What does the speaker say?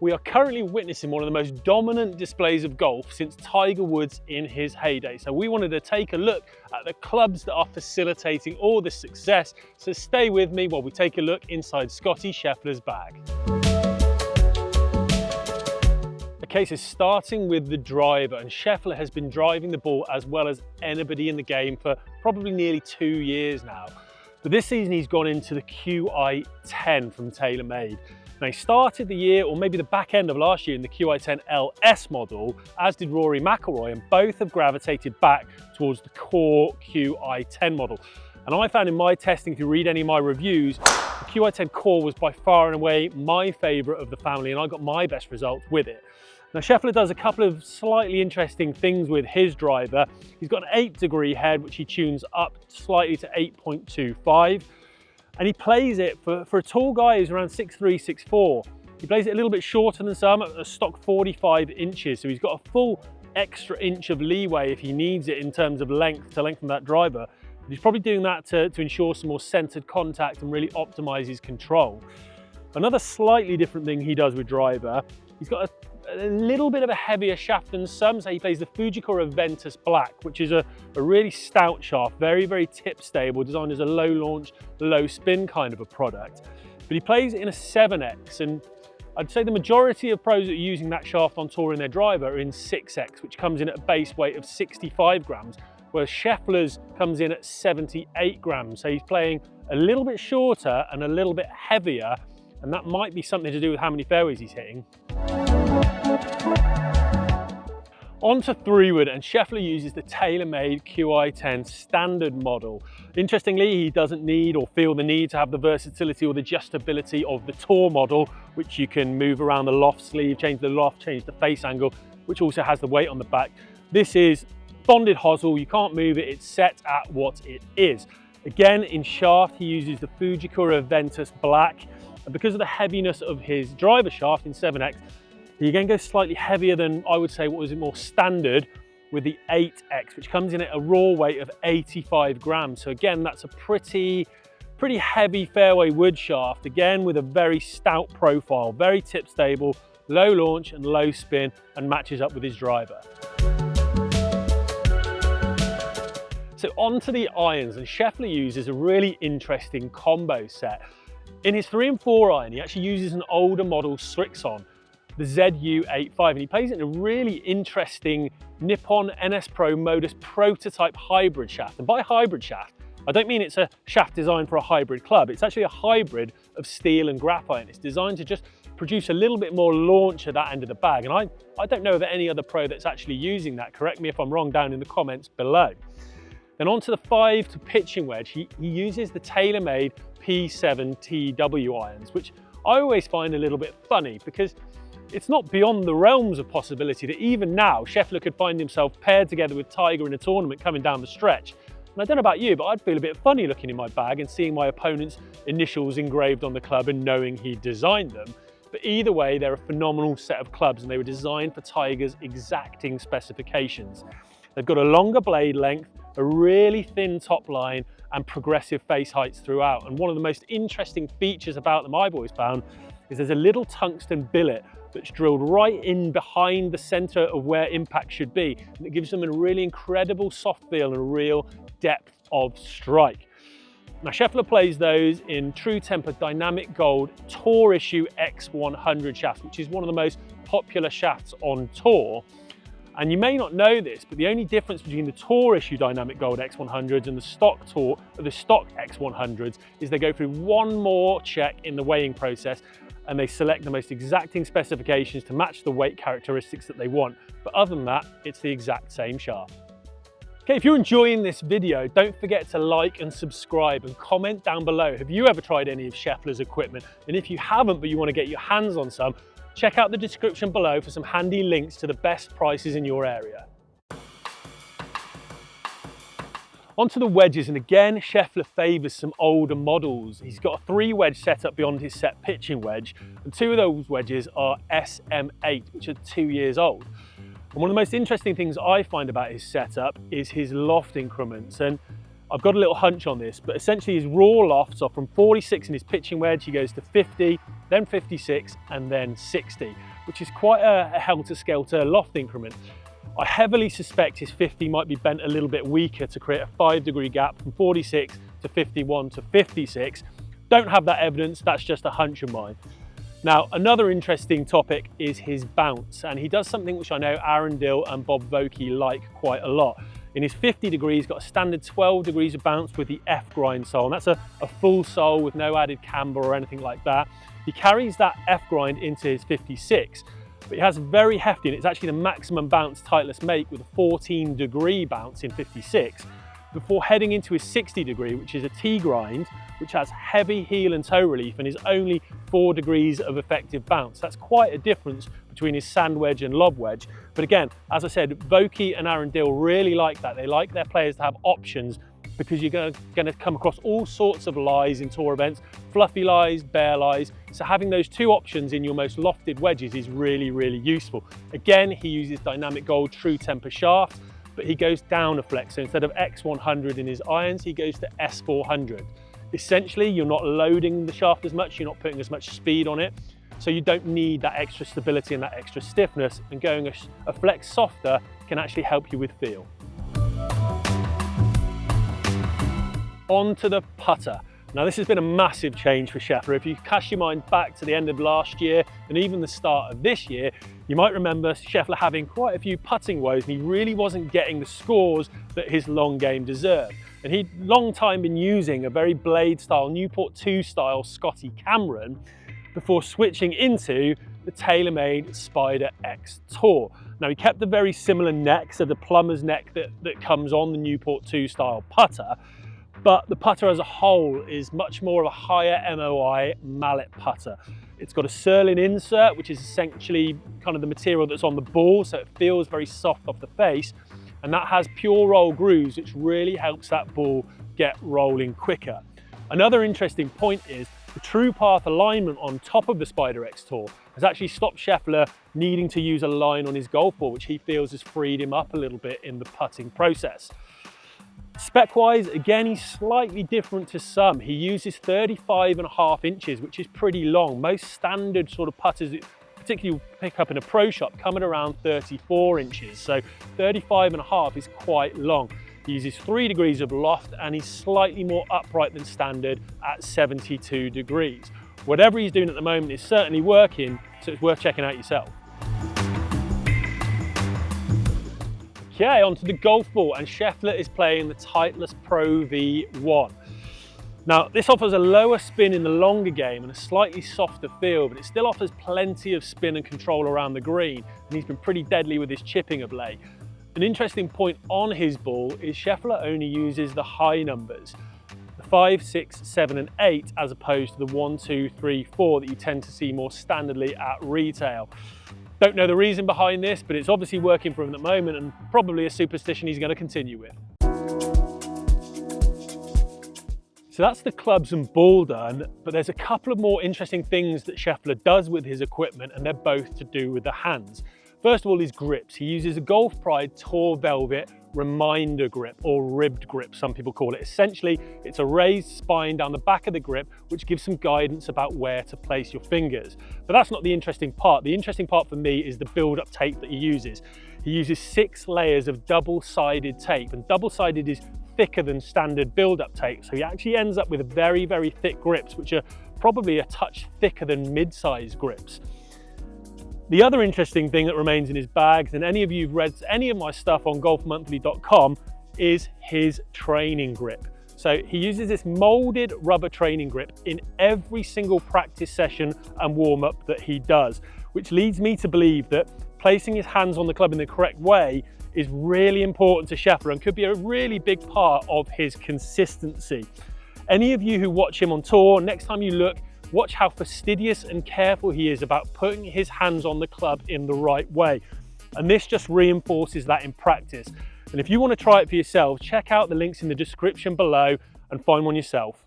We are currently witnessing one of the most dominant displays of golf since Tiger Woods in his heyday. So we wanted to take a look at the clubs that are facilitating all this success. So stay with me while we take a look inside Scottie Scheffler's bag. Okay, so starting with the driver, and Scheffler has been driving the ball as well as anybody in the game for probably nearly 2 years now. But this season he's gone into the QI10 from TaylorMade. Now he started the year, or maybe the back end of last year, in the QI10 LS model, as did Rory McIlroy, and both have gravitated back towards the core QI10 model. And I found in my testing, if you read any of my reviews, the QI10 core was by far and away my favourite of the family, and I got my best results with it. Now Scheffler does a couple of slightly interesting things with his driver. He's got an 8-degree head, which he tunes up slightly to 8.25. And he plays it, for a tall guy who's around 6'3", 6'4", he plays it a little bit shorter than some, at a stock 45 inches. So he's got a full extra inch of leeway if he needs it in terms of length to lengthen that driver. But he's probably doing that to ensure some more centered contact and really optimize his control. Another slightly different thing he does with driver, he's got a little bit of a heavier shaft than some. So he plays the Fujikura Ventus Black, which is a really stout shaft, very, very tip stable, designed as a low launch, low spin kind of a product. But he plays it in a 7X, and I'd say the majority of pros that are using that shaft on tour in their driver are in 6X, which comes in at a base weight of 65 grams, whereas Scheffler's comes in at 78 grams. So he's playing a little bit shorter and a little bit heavier, and that might be something to do with how many fairways he's hitting. On to 3-wood, and Scheffler uses the TaylorMade QI10 standard model. Interestingly, he doesn't need or feel the need to have the versatility or the adjustability of the tour model, which you can move around the loft sleeve, change the loft, change the face angle, which also has the weight on the back. This is bonded hosel, you can't move it, it's set at what it is. Again, in shaft, he uses the Fujikura Ventus Black, and because of the heaviness of his driver shaft in 7X, he again goes slightly heavier than, I would say, what was more standard with the 8X, which comes in at a raw weight of 85 grams. So again, that's a pretty heavy fairway wood shaft, again with a very stout profile, very tip stable, low launch and low spin, and matches up with his driver. So on to the irons, and Scheffler uses a really interesting combo set. In his 3 and 4 iron, he actually uses an older model Srixon, the ZU85, and he plays it in a really interesting Nippon NS Pro Modus prototype hybrid shaft. And by hybrid shaft, I don't mean it's a shaft designed for a hybrid club. It's actually a hybrid of steel and graphite. It's designed to just produce a little bit more launch at that end of the bag. And I don't know of any other pro that's actually using that. Correct me if I'm wrong down in the comments below. Then on to the 5 to pitching wedge, he uses the TaylorMade P7 TW irons, which I always find a little bit funny, because it's not beyond the realms of possibility that even now Scheffler could find himself paired together with Tiger in a tournament coming down the stretch. And I don't know about you, but I'd feel a bit funny looking in my bag and seeing my opponent's initials engraved on the club and knowing he designed them. But either way, they're a phenomenal set of clubs, and they were designed for Tiger's exacting specifications. They've got a longer blade length, a really thin top line, and progressive face heights throughout. And one of the most interesting features about them I've always found is there's a little tungsten billet that's drilled right in behind the center of where impact should be, and it gives them a really incredible soft feel and a real depth of strike. Now Scheffler plays those in True Temper Dynamic Gold Tour Issue X100 shafts, which is one of the most popular shafts on tour. And you may not know this, but the only difference between the Tour Issue Dynamic Gold X100s and the stock X100s is they go through one more check in the weighing process, and they select the most exacting specifications to match the weight characteristics that they want. But other than that, it's the exact same shaft. Okay, if you're enjoying this video, don't forget to like and subscribe and comment down below. Have you ever tried any of Scheffler's equipment? And if you haven't, but you want to get your hands on some, check out the description below for some handy links to the best prices in your area. Onto the wedges, and again, Scheffler favours some older models. He's got a 3 wedge setup beyond his set pitching wedge, and 2 of those wedges are SM8, which are 2 years old. And one of the most interesting things I find about his setup is his loft increments. And I've got a little hunch on this, but essentially his raw lofts are from 46 in his pitching wedge, he goes to 50, then 56, and then 60, which is quite a helter-skelter loft increment. I heavily suspect his 50 might be bent a little bit weaker to create a 5-degree gap from 46 to 51 to 56. Don't have that evidence, that's just a hunch of mine. Now, another interesting topic is his bounce, and he does something which I know Aaron Dill and Bob Vokey like quite a lot. In his 50 degrees, he's got a standard 12 degrees of bounce with the F grind sole, and that's a full sole with no added camber or anything like that. He carries that F grind into his 56, but he has very hefty, and it's actually the maximum bounce Titleist make with a 14-degree bounce in 56, before heading into his 60 degree, which is a T grind, which has heavy heel and toe relief and is only 4 degrees of effective bounce. That's quite a difference between his sand wedge and lob wedge. But again, as I said, Vokey and Aaron Dill really like that. They like their players to have options, because you're going to come across all sorts of lies in tour events, fluffy lies, bare lies. So having those two options in your most lofted wedges is really, really useful. Again, he uses Dynamic Gold True Temper shaft, but he goes down a flex. So instead of X100 in his irons, he goes to S400. Essentially, you're not loading the shaft as much, you're not putting as much speed on it, so you don't need that extra stability and that extra stiffness, and going a flex softer can actually help you with feel. On to the putter. Now, this has been a massive change for Scheffler. If you cast your mind back to the end of last year and even the start of this year, you might remember Scheffler having quite a few putting woes, and he really wasn't getting the scores that his long game deserved. And he'd long time been using a very blade style, Newport 2 style Scottie Cameron before switching into the TaylorMade Spider X Tour. Now, he kept a very similar neck, so the plumber's neck that comes on the Newport 2 style putter, but the putter as a whole is much more of a higher MOI mallet putter. It's got a Surlyn insert, which is essentially kind of the material that's on the ball, so it feels very soft off the face, and that has pure roll grooves, which really helps that ball get rolling quicker. Another interesting point is the true path alignment on top of the Spider X Tour has actually stopped Scheffler needing to use a line on his golf ball, which he feels has freed him up a little bit in the putting process. Spec-wise, again, he's slightly different to some. He uses 35.5 inches, which is pretty long. Most standard sort of putters, particularly pick up in a pro shop, come at around 34 inches. So 35.5 is quite long. He uses 3 degrees of loft, and he's slightly more upright than standard at 72 degrees. Whatever he's doing at the moment is certainly working, so it's worth checking out yourself. Okay, onto the golf ball, and Scheffler is playing the Titleist Pro V1. Now, this offers a lower spin in the longer game and a slightly softer feel, but it still offers plenty of spin and control around the green, and he's been pretty deadly with his chipping of late. An interesting point on his ball is Scheffler only uses the high numbers, the 5, 6, 7 and 8, as opposed to the 1, 2, 3, 4 that you tend to see more standardly at retail. Don't know the reason behind this, but it's obviously working for him at the moment, and probably a superstition he's going to continue with. So that's the clubs and ball done, but there's a couple of more interesting things that Scheffler does with his equipment, and they're both to do with the hands. First of all, his grips. He uses a Golf Pride Tour Velvet Reminder grip, or ribbed grip, some people call it. Essentially, it's a raised spine down the back of the grip, which gives some guidance about where to place your fingers. But that's not the interesting part. The interesting part for me is the build-up tape that he uses. He uses 6 layers of double-sided tape, and double-sided is thicker than standard build-up tape, so he actually ends up with very, very thick grips, which are probably a touch thicker than mid-size grips. The other interesting thing that remains in his bags, and any of you who've read any of my stuff on golfmonthly.com, is his training grip. So he uses this molded rubber training grip in every single practice session and warm-up that he does, which leads me to believe that placing his hands on the club in the correct way is really important to Scheffler and could be a really big part of his consistency. Any of you who watch him on tour, next time you look, watch how fastidious and careful he is about putting his hands on the club in the right way. And this just reinforces that in practice. And if you want to try it for yourself, check out the links in the description below and find one yourself.